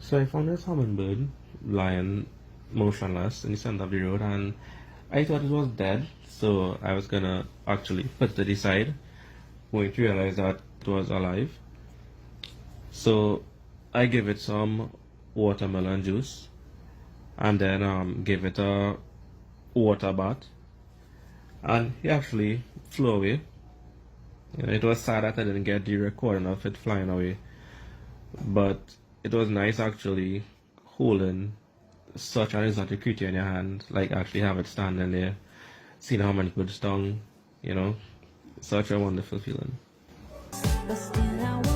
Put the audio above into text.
So I found this hummingbird lying motionless in the center of the road, and I thought it was dead, so I was gonna actually put it to the side, only to realize that it was alive. So I gave it some watermelon juice, and then gave it a water bath, and he actually flew away. It was sad that I didn't get the recording of it flying away, but it was nice actually holding such an exotic creature in your hand, like actually have it standing there, seeing how many good stung, such a wonderful feeling. But still I